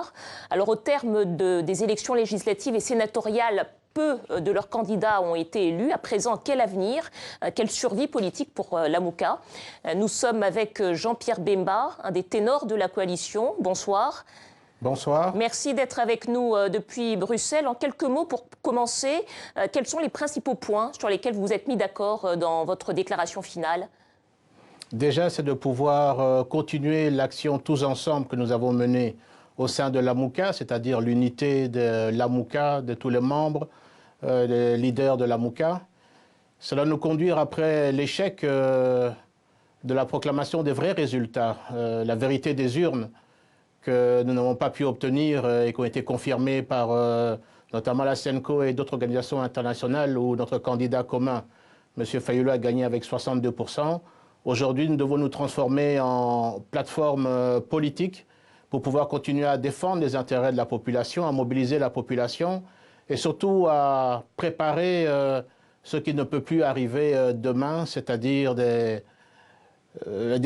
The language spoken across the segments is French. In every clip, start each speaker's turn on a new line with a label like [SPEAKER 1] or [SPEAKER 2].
[SPEAKER 1] Myanmar. Alors au terme des élections législatives et sénatoriales, peu de leurs candidats ont été élus. À présent, quel avenir, quelle survie politique pour Lamuka? Nous sommes avec Jean-Pierre Bemba, un des ténors de la coalition. Bonsoir.
[SPEAKER 2] Bonsoir.
[SPEAKER 1] Merci d'être avec nous depuis Bruxelles. En quelques mots, pour commencer, quels sont les principaux points sur lesquels vous vous êtes mis d'accord dans votre déclaration finale?
[SPEAKER 2] Déjà, c'est de pouvoir continuer l'action tous ensemble que nous avons menée au sein de Lamuka, c'est-à-dire l'unité de Lamuka, de tous les membres, les leaders de Lamuka. Cela nous conduire après l'échec de la proclamation des vrais résultats, la vérité des urnes que nous n'avons pas pu obtenir et qui ont été confirmées par notamment la SENCO et d'autres organisations internationales où notre candidat commun, M. Fayulu, a gagné avec 62%. Aujourd'hui, nous devons nous transformer en plateforme politique pour pouvoir continuer à défendre les intérêts de la population, à mobiliser la population et surtout à préparer ce qui ne peut plus arriver demain, c'est-à-dire des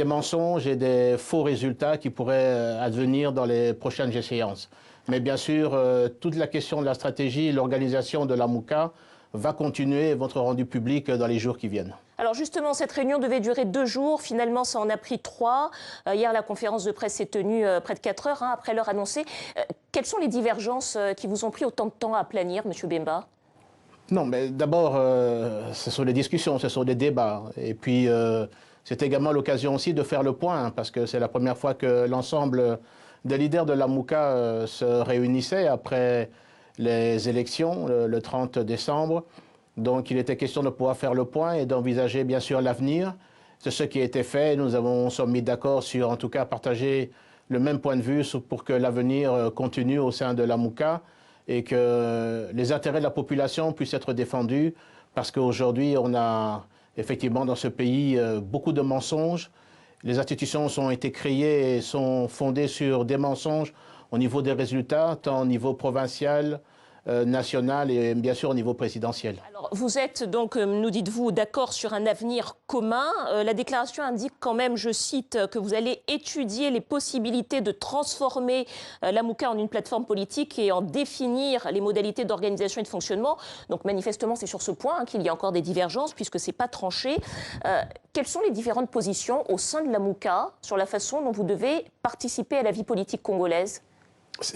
[SPEAKER 2] mensonges et des faux résultats qui pourraient advenir dans les prochaines échéances. Mais bien sûr, toute la question de la stratégie, l'organisation de Lamuka va continuer et va être rendue publique dans les jours qui viennent.
[SPEAKER 1] Alors justement, cette réunion devait durer 2 jours. Finalement, ça en a pris 3. Hier, la conférence de presse s'est tenue près de 4 heures après l'heure annoncée. Quelles sont les divergences qui vous ont pris autant de temps à planir, M. Bemba?
[SPEAKER 2] Non, mais d'abord, ce sont des discussions, ce sont des débats. Et puis, c'est également l'occasion aussi de faire le point, parce que c'est la première fois que l'ensemble des leaders de Lamuka se réunissaient après les élections, le 30 décembre. Donc, il était question de pouvoir faire le point et d'envisager, bien sûr, l'avenir. C'est ce qui a été fait. Nous sommes mis d'accord sur, en tout cas, partager le même point de vue pour que l'avenir continue au sein de Lamuka et que les intérêts de la population puissent être défendus, parce qu'aujourd'hui, on a effectivement dans ce pays beaucoup de mensonges. Les institutions ont été créées et sont fondées sur des mensonges au niveau des résultats, tant au niveau provincial, national et bien sûr au niveau présidentiel.
[SPEAKER 1] Alors, vous êtes donc, nous dites-vous, d'accord sur un avenir commun. La déclaration indique quand même, je cite, que vous allez étudier les possibilités de transformer Lamuka en une plateforme politique et en définir les modalités d'organisation et de fonctionnement. Donc manifestement, c'est sur ce point qu'il y a encore des divergences puisque ce n'est pas tranché. Quelles sont les différentes positions au sein de Lamuka sur la façon dont vous devez participer à la vie politique congolaise?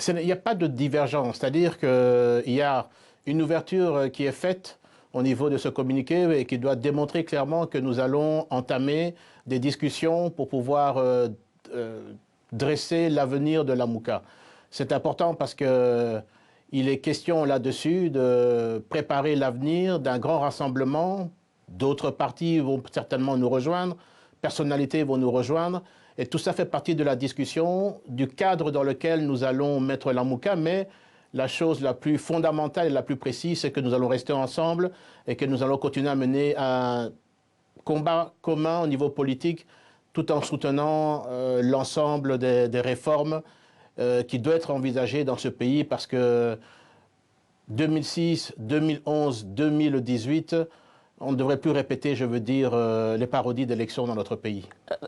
[SPEAKER 2] Il n'y a pas de divergence, c'est-à-dire qu'il y a une ouverture qui est faite au niveau de ce communiqué et qui doit démontrer clairement que nous allons entamer des discussions pour pouvoir dresser l'avenir de Lamuka. C'est important parce qu'il est question là-dessus de préparer l'avenir d'un grand rassemblement. D'autres partis vont certainement nous rejoindre, personnalités vont nous rejoindre. Et tout ça fait partie de la discussion, du cadre dans lequel nous allons mettre Lamuka, mais la chose la plus fondamentale et la plus précise, c'est que nous allons rester ensemble et que nous allons continuer à mener un combat commun au niveau politique, tout en soutenant l'ensemble des réformes qui doivent être envisagées dans ce pays, parce que 2006, 2011, 2018... on ne devrait plus répéter, je veux dire, les parodies d'élections dans notre pays.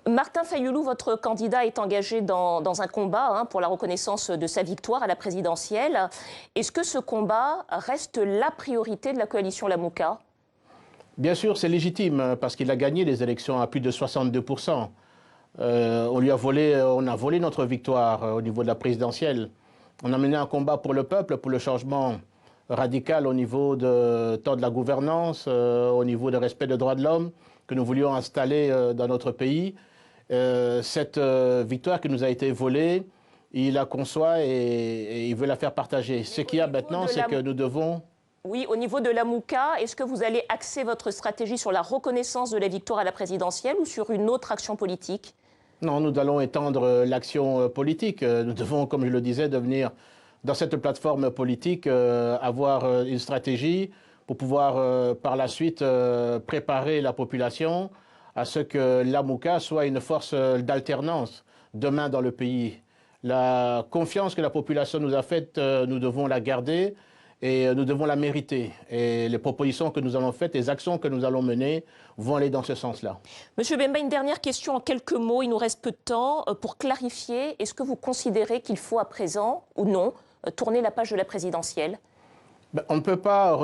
[SPEAKER 1] Martin Fayulu, votre candidat, est engagé dans un combat pour la reconnaissance de sa victoire à la présidentielle. Est-ce que ce combat reste la priorité de la coalition Lamuka?
[SPEAKER 2] Bien sûr, c'est légitime, parce qu'il a gagné les élections à plus de 62%. On a volé notre victoire au niveau de la présidentielle. On a mené un combat pour le peuple, pour le changement radical au niveau tant de la gouvernance, au niveau du respect des droits de l'homme que nous voulions installer dans notre pays. Cette victoire qui nous a été volée, il la conçoit et il veut la faire partager. Ce qu'il y a maintenant, c'est que nous devons...
[SPEAKER 1] Oui, au niveau de Lamuka, est-ce que vous allez axer votre stratégie sur la reconnaissance de la victoire à la présidentielle ou sur une autre action politique?
[SPEAKER 2] Non, nous allons étendre l'action politique. Nous devons, comme je le disais, devenir... dans cette plateforme politique, avoir une stratégie pour pouvoir par la suite préparer la population à ce que Lamuka soit une force d'alternance demain dans le pays. La confiance que la population nous a faite, nous devons la garder et nous devons la mériter. Et les propositions que nous allons faire, les actions que nous allons mener vont aller dans ce sens-là.
[SPEAKER 1] Monsieur Bemba, une dernière question en quelques mots, il nous reste peu de temps. Pour clarifier, est-ce que vous considérez qu'il faut à présent, ou non, tourner la page de la présidentielle?
[SPEAKER 2] On ne peut pas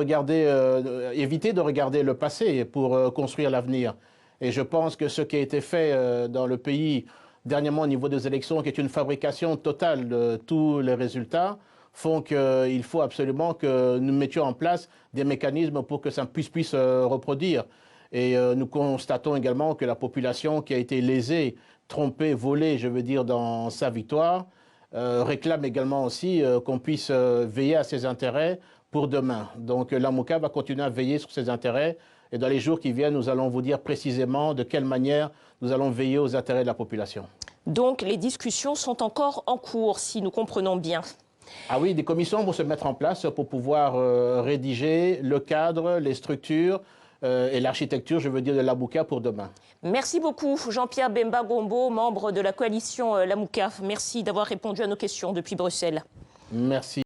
[SPEAKER 2] éviter de regarder le passé pour construire l'avenir. Et je pense que ce qui a été fait dans le pays dernièrement au niveau des élections, qui est une fabrication totale de tous les résultats, font qu'il faut absolument que nous mettions en place des mécanismes pour que ça puisse reproduire. Et nous constatons également que la population qui a été lésée, trompée, volée, je veux dire, dans sa victoire, réclame également aussi qu'on puisse veiller à ses intérêts pour demain. Donc l'AMOCA va continuer à veiller sur ses intérêts et dans les jours qui viennent, nous allons vous dire précisément de quelle manière nous allons veiller aux intérêts de la population.
[SPEAKER 1] Donc les discussions sont encore en cours, si nous comprenons bien.
[SPEAKER 2] Ah oui, des commissions vont se mettre en place pour pouvoir rédiger le cadre, les structures et l'architecture, je veux dire, de l'AMOCA pour demain.
[SPEAKER 1] Merci beaucoup Jean-Pierre Bemba Gombo, membre de la coalition l'AMOCA. Merci d'avoir répondu à nos questions depuis Bruxelles.
[SPEAKER 2] Merci.